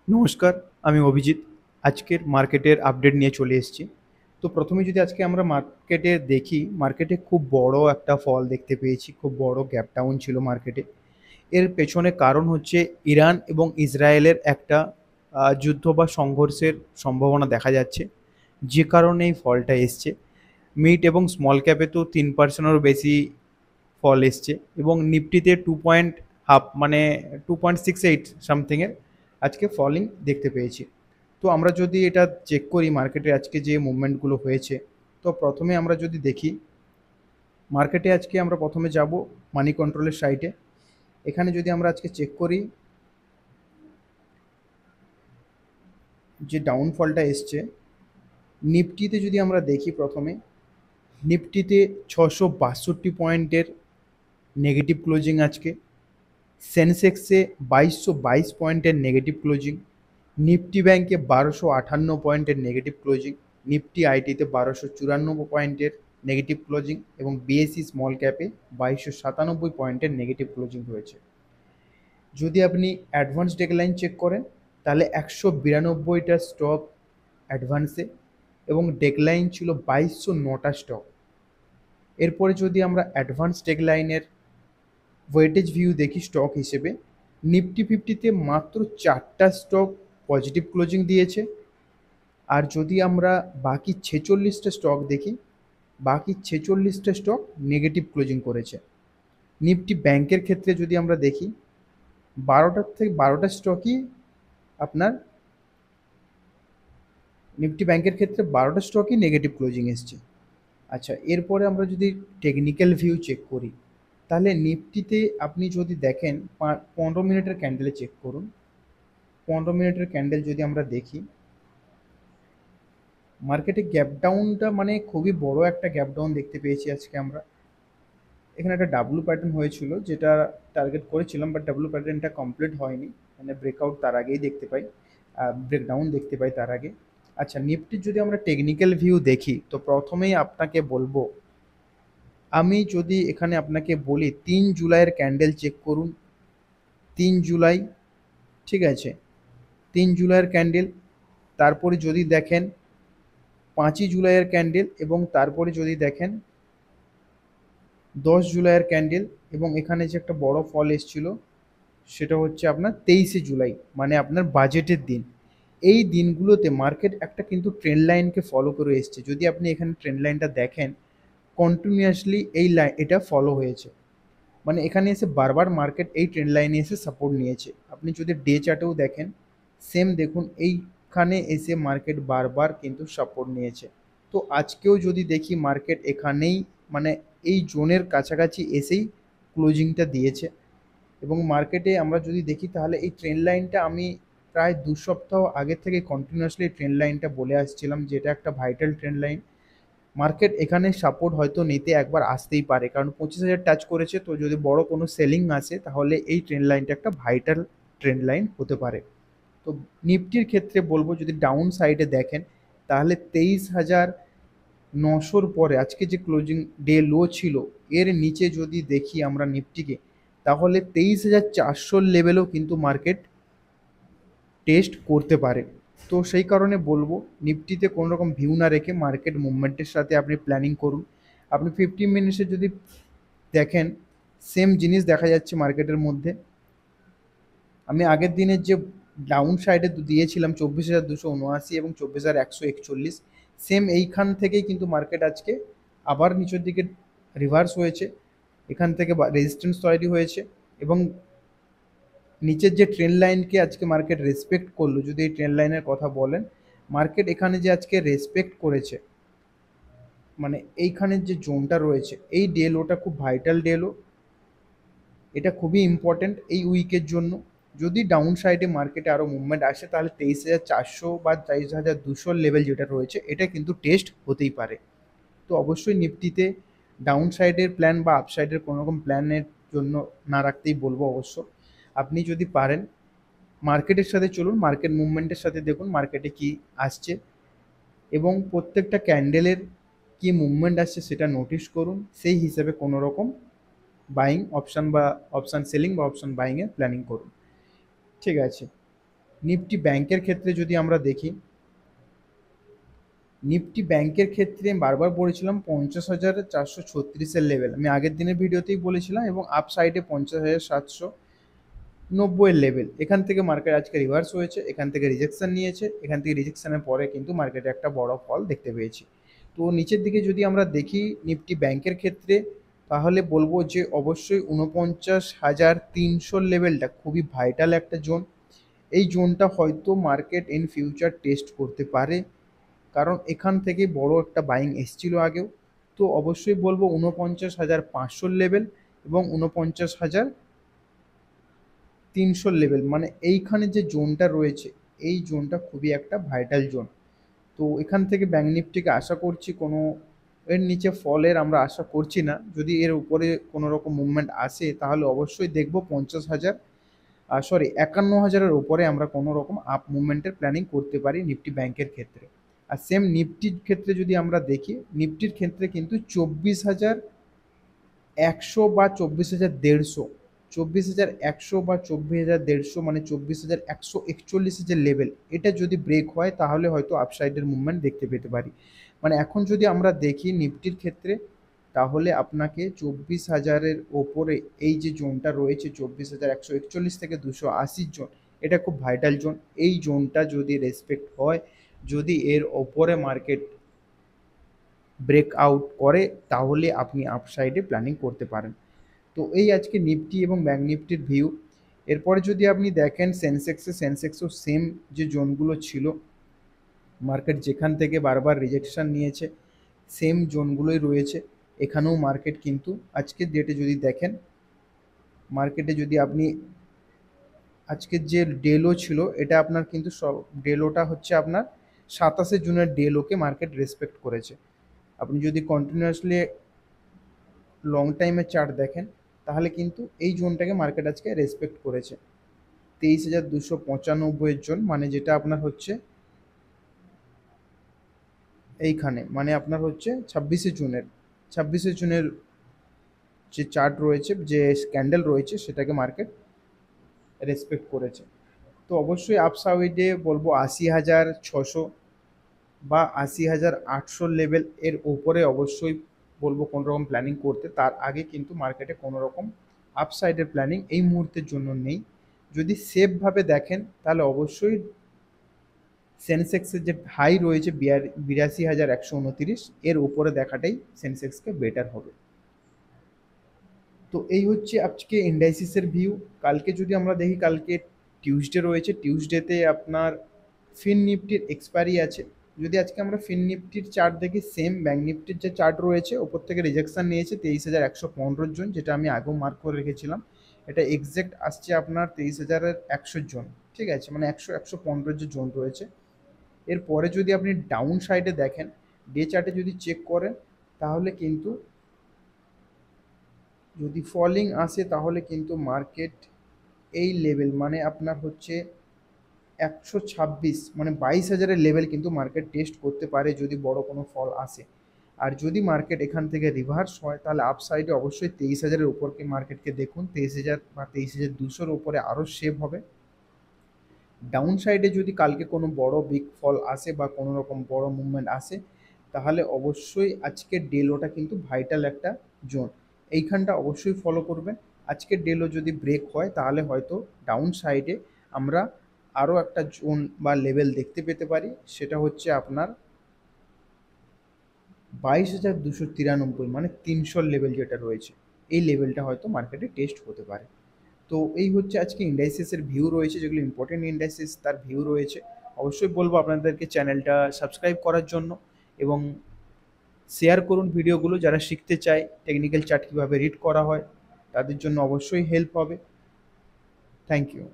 নমস্কার, আমি অভিজিৎ। আজকের মার্কেটের আপডেট নিয়ে চলে এসেছি। তো প্রথমে যদি আজকে আমরা মার্কেটে দেখি, মার্কেটে খুব বড় একটা ফল দেখতে পেয়েছি। খুব বড় গ্যাপ ডাউন ছিল মার্কেটে। এর পেছনে কারণ হচ্ছে ইরান এবং ইসরায়েলের একটা যুদ্ধ বা সংঘর্ষের সম্ভাবনা দেখা যাচ্ছে, যে কারণে এই ফলটা এসছে। মিড এবং স্মল ক্যাপে তো 3%-এরও বেশি ফল এসছে, এবং নিফটিতে 2.5 মানে 2.68 সামথিংয়ের আজকে ফলিং দেখতে পেয়েছি। তো আমরা যদি এটা চেক করি মার্কেটে আজকে যে মুভমেন্টগুলো হয়েছে, তো প্রথমে আমরা যদি দেখি মার্কেটে আজকে আমরা প্রথমে যাব মানি কন্ট্রোলের সাইটে। এখানে যদি আমরা আজকে চেক করি যে ডাউনফলটা এসছে নিফটিতে, যদি আমরা দেখি প্রথমে নিফটিতে 662 পয়েন্টের নেগেটিভ ক্লোজিং আজকে। সেন্সেক্সে 2222 পয়েন্টের নেগেটিভ ক্লোজিং। নিফটি ব্যাংকে 1258 পয়েন্টের নেগেটিভ ক্লোজিং। নিফটি আইটিতে 1294 পয়েন্টের নেগেটিভ ক্লোজিং, এবং বিএসসি স্মল ক্যাপে 2297 পয়েন্টের নেগেটিভ ক্লোজিং হয়েছে। যদি আপনি অ্যাডভান্স ডেকলাইন চেক করেন, তাহলে 192টা স্টক অ্যাডভান্সে, এবং ডেকলাইন ছিল 2209টা স্টক। এরপরে যদি আমরা অ্যাডভান্স ডেকলাইনের ওয়েটেজ ভিউ দেখি স্টক হিসেবে, নিফটি ফিফটিতে মাত্র 4টা স্টক পজিটিভ ক্লোজিং দিয়েছে। আর যদি আমরা বাকি 46টা স্টক দেখি, বাকি 46টা স্টক নেগেটিভ ক্লোজিং করেছে। নিফটি ব্যাংকের ক্ষেত্রে যদি আমরা দেখি, 12টা স্টকই আপনার নিফটি ব্যাংকের ক্ষেত্রে 12টা স্টকই নেগেটিভ ক্লোজিং এসছে। আচ্ছা, এরপরে আমরা যদি টেকনিক্যাল ভিউ চেক করি, তাহলে নিফটিতে আপনি যদি দেখেন 15 মিনিটের ক্যান্ডেলে চেক করুন। 15 মিনিটের ক্যান্ডেল যদি আমরা দেখি, মার্কেটে গ্যাপ ডাউনটা মানে খুবই বড় একটা গ্যাপ ডাউন দেখতে পেয়েছি আজকে আমরা। এখানে একটা ডাব্লু প্যাটার্ন হয়েছিল, যেটা টার্গেট করেছিলাম, বাট ডাব্লু প্যাটার্নটা কমপ্লিট হয়নি। মানে ব্রেকআউট তার আগেই দেখতে পাই, ব্রেকডাউন দেখতে পাই তার আগে। আচ্ছা, নিফটির যদি আমরা টেকনিক্যাল ভিউ দেখি, তো প্রথমেই আপনাকে বলবো, আমি যদি এখানে আপনাকে বলি 3 জুলাইয়ের ক্যান্ডেল চেক করুন। 3 জুলাই, ঠিক আছে, 3 জুলাইয়ের ক্যান্ডেল। তারপরে যদি দেখেন 5ই জুলাইয়ের ক্যান্ডেল, এবং তারপরে যদি দেখেন 10 জুলাইয়ের ক্যান্ডেল, এবং এখানে যে একটা বড় ফল এসছিল সেটা হচ্ছে আপনার 23শে জুলাই, মানে আপনার বাজেটের দিন। এই দিনগুলোতে মার্কেট একটা কিন্তু ট্রেন্ড লাইনকে ফলো করে এসছে। যদি আপনি এখানে ট্রেন্ড লাইনটা দেখেন, কন্টিনিউয়াসলি এই লাইন এটা ফলো হয়েছে। মানে এখানে এসে বারবার মার্কেট এই ট্রেন্ড লাইনে এসে সাপোর্ট নিয়েছে। আপনি যদি ডে চার্টেও দেখেন, সেম দেখুন, এইখানে এসে মার্কেট বারবার কিন্তু সাপোর্ট নিয়েছে। তো আজকেও যদি দেখি মার্কেট এখানেই, মানে এই জোনের কাছাকাছি এসেই ক্লোজিংটা দিয়েছে। এবং মার্কেটে আমরা যদি দেখি, তাহলে এই ট্রেন্ড লাইনটা আমি প্রায় 2 সপ্তাহ আগে থেকে কন্টিনিউয়াসলি ট্রেন্ড লাইনটা বলে আসছিলাম যে এটা একটা ভাইটাল ট্রেন্ড লাইন। মার্কেট এখানে সাপোর্ট হয়তো নিতে একবার আসতেই পারে, কারণ 25,000 টাচ করেছে। তো যদি বড় কোনো সেলিং আসে, তাহলে এই ট্রেন্ড লাইনটা একটা ভাইটাল ট্রেন্ড লাইন হতে পারে। তো নিফটির ক্ষেত্রে বলবো, যদি ডাউন সাইডে দেখেন, তাহলে 23,900-র পরে আজকে যে ক্লোজিং ডে লো ছিল, এর নিচে যদি দেখি আমরা নিফটিকে, তাহলে 23,400-র লেভেলও কিন্তু মার্কেট টেস্ট করতে পারে। তো সেই কারণে বলবো, নিফটিতে কোনো রকম ভিউ না রেখে মার্কেট মুভমেন্টের সাথে আপনি প্ল্যানিং করুন। আপনি 15 মিনিটসে যদি দেখেন, সেম জিনিস দেখা যাচ্ছে মার্কেটের মধ্যে। আমি আগের দিনের যে ডাউন সাইডে দিয়েছিলাম 24,279 এবং 24,141, সেম এইখান থেকেই কিন্তু মার্কেট আজকে আবার নিচের দিকে রিভার্স হয়েছে। এখান থেকে রেজিস্ট্যান্স তৈরি হয়েছে, এবং নিচের যে ট্রেন্ড লাইনকে আজকে মার্কেট রেসপেক্ট করলো। যদি এই ট্রেন্ড লাইনের কথা বলেন, মার্কেট এখানে যে আজকে রেসপেক্ট করেছে, মানে এইখানের যে জোনটা রয়েছে, এই ডে লোটা খুব ভাইটাল ডে লো। এটা খুবই ইম্পর্ট্যান্ট এই উইকের জন্য। যদি ডাউন সাইডে মার্কেটে আরও মুভমেন্ট আসে, তাহলে 23,400 বা 23,200 লেভেল যেটা রয়েছে, এটা কিন্তু টেস্ট হতেই পারে। তো অবশ্যই নিফটিতে ডাউন সাইডের প্ল্যান বা আপ সাইডের কোনো রকম প্ল্যানের জন্য না রাখতেই বলবো। অবশ্য আপনি যদি পারেন মার্কেটের সাথে চলুন, মার্কেট মুভমেন্টের সাথে দেখুন মার্কেটে কি আসছে, এবং প্রত্যেকটা ক্যান্ডেলের কি মুভমেন্ট আসছে সেটা নোটিশ করুন। সেই হিসেবে কোনো রকম বাইং অপশান বা অপশান সেলিং বা অপশান বাইংয়ের প্ল্যানিং করুন। ঠিক আছে, নিফটি ব্যাংকের ক্ষেত্রে যদি আমরা দেখি, নিফটি ব্যাংকের ক্ষেত্রে বারবার বলেছিলাম 50,436-এর লেভেল, আমি আগের দিনের ভিডিওতেই বলেছিলাম, এবং আপ সাইডে 50,790-এর লেভেল। এখান থেকে মার্কেট আজকে রিভার্স হয়েছে, এখান থেকে রিজেকশন নিয়েছে, এখান থেকে রিজেকশনের পরে কিন্তু মার্কেটে একটা বড় ফল দেখতে পেয়েছি। তো নিচের দিকে যদি আমরা দেখি নিফটি ব্যাংকের ক্ষেত্রে, তাহলে বলবো যে অবশ্যই 49,300 লেভেলটা খুবই ভাইটাল একটা জোন। এই জোনটা হয়তো মার্কেট ইন ফিউচার টেস্ট করতে পারে, কারণ এখান থেকে বড় একটা বাইং এসছিল আগেও। তো অবশ্যই বলবো 49,500 লেভেল এবং 49,300 লেভেল, মানে এইখানে যে জোনটা রয়েছে, এই জোনটা খুবই একটা ভাইটাল জোন। তো এখান থেকে ব্যাঙ্ক নিফটিকে আশা করছি কোনো, এর নিচে ফলের আমরা আশা করছি না। যদি এর উপরে কোনো রকম মুভমেন্ট আসে তাহলে অবশ্যই দেখব 50,000, 51,000-এর উপরে আমরা কোনো রকম আপ মুভমেন্টের প্ল্যানিং করতে পারি নিফটি ব্যাংকের ক্ষেত্রে। আর সেম নিফটির ক্ষেত্রে যদি আমরা দেখি, নিফটির ক্ষেত্রে কিন্তু 24,100 বা 24,150, 24,100 বা 24,150, মানে 24,141 যে লেভেল, এটা যদি ব্রেক হয় তাহলে হয়তো আপসাইডের মুভমেন্ট দেখতে পেতে পারি। মানে এখন যদি আমরা দেখি নিফটির ক্ষেত্রে, তাহলে আপনাকে 24,000-এর ওপরে এই যে জোনটা রয়েছে 24,141 থেকে 280 জোন, এটা খুব ভাইটাল জোন। এই জোনটা যদি রেসপেক্ট হয়, যদি এর ওপরে মার্কেট ব্রেকআউট করে, তাহলে আপনি আপসাইডে প্ল্যানিং করতে পারেন। তো এই আজকে নিফটি এবং ব্যাঙ্ক নিফটির ভিউ। এরপরে যদি আপনি দেখেন সেন্সেক্সও সেম যে জোনগুলো ছিল, মার্কেট যেখান থেকে বারবার রিজেকশন নিয়েছে, সেম জোনগুলোই রয়েছে এখানেও। মার্কেট কিন্তু আজকের ডেটে যদি দেখেন, মার্কেটে যদি আপনি আজকের যে ডেলো ছিল, এটা আপনার কিন্তু সব ডেলোটা হচ্ছে আপনার 27 জুনের ডেলোকে মার্কেট রেসপেক্ট করেছে। আপনি যদি কন্টিনিউয়াসলি লং টাইমের চার্ট দেখেন, তাহলে কিন্তু এই জোনটাকে মার্কেট আজকে রেসপেক্ট করেছে। 23,295-এর জোন, মানে যেটা আপনার হচ্ছে এইখানে, মানে আপনার হচ্ছে 26শে জুনের যে চার্ট রয়েছে, যে ক্যান্ডেল রয়েছে, সেটাকে মার্কেট রেসপেক্ট করেছে। তো অবশ্যই আপসাইডে বলবো 80,600 বা 80,800 লেভেল এর উপরে অবশ্যই বলবো কোনো রকম প্ল্যানিং করতে। তার আগে কিন্তু মার্কেটে কোনো রকম আপসাইডের প্ল্যানিং এই মুহূর্তের জন্য নেই। যদি সেফভাবে দেখেন তাহলে অবশ্যই সেন্সেক্সের যে হাই রয়েছে 82,129, এর উপরে দেখাটাই সেন্সেক্সকে বেটার হবে। তো এই হচ্ছে আজকে ইন্ডাইসিসের ভিউ। কালকে যদি আমরা দেখি, কালকে টিউসডে রয়েছে, টিউসডেতে আপনার ফিন নিফটির এক্সপায়ারি আছে। যদি আজকে আমরা ফিন নিফটির চার্ট দেখি, সেম ব্যাঙ্ক নিফটির যে চার্ট রয়েছে, ওপর থেকে রিজেকশন নিয়েছে 23,115 জন, যেটা আমি আগেও মার্ক করে রেখেছিলাম। এটা এক্স্যাক্ট আসছে আপনার 23,100 জন, ঠিক আছে, মানে 100-115 যে জোন রয়েছে। এরপরে যদি আপনি ডাউন সাইডে দেখেন, ডে চার্টে যদি চেক করেন, তাহলে কিন্তু যদি ফলিং আসে তাহলে কিন্তু মার্কেট এই লেভেল, মানে আপনার হচ্ছে 126, মানে 22,000-এর লেভেল কিন্তু মার্কেট টেস্ট করতে পারে যদি বড় কোনো ফল আসে। আর যদি মার্কেট এখান থেকে রিভার্স হয়, তাহলে আপ সাইডে অবশ্যই 23,000-এর উপরকে মার্কেটকে দেখুন, 23,000 বা 23,200-র উপরে আরও সেভ হবে। ডাউন সাইডে যদি কালকে কোনো বড় বিগ ফল আসে বা কোনো রকম বড় মুভমেন্ট আসে, তাহলে অবশ্যই আজকের ডেলোটা কিন্তু ভাইটাল একটা জোন, এইখানটা অবশ্যই ফলো করবেন। আজকের ডেলো যদি ব্রেক হয়, তাহলে হয়তো ডাউন সাইডে আমরা আরও একটা জোন বা লেভেল দেখতে পেতে পারি, সেটা হচ্ছে আপনার 22,293, মানে 300 লেভেল যেটা রয়েছে, এই লেভেলটা হয়তো মার্কেটে টেস্ট হতে পারে। তো এই হচ্ছে আজকে ইন্ডাইসিসের ভিউ রয়েছে, যেগুলো ইম্পর্টেন্ট ইন্ডাইসিস তার ভিউ রয়েছে। অবশ্যই বলবো আপনাদেরকে চ্যানেলটা সাবস্ক্রাইব করার জন্য, এবং শেয়ার করুন ভিডিওগুলো। যারা শিখতে চায় টেকনিক্যাল চার্ট কীভাবে রিড করা হয়, তাদের জন্য অবশ্যই হেল্প হবে। Thank you.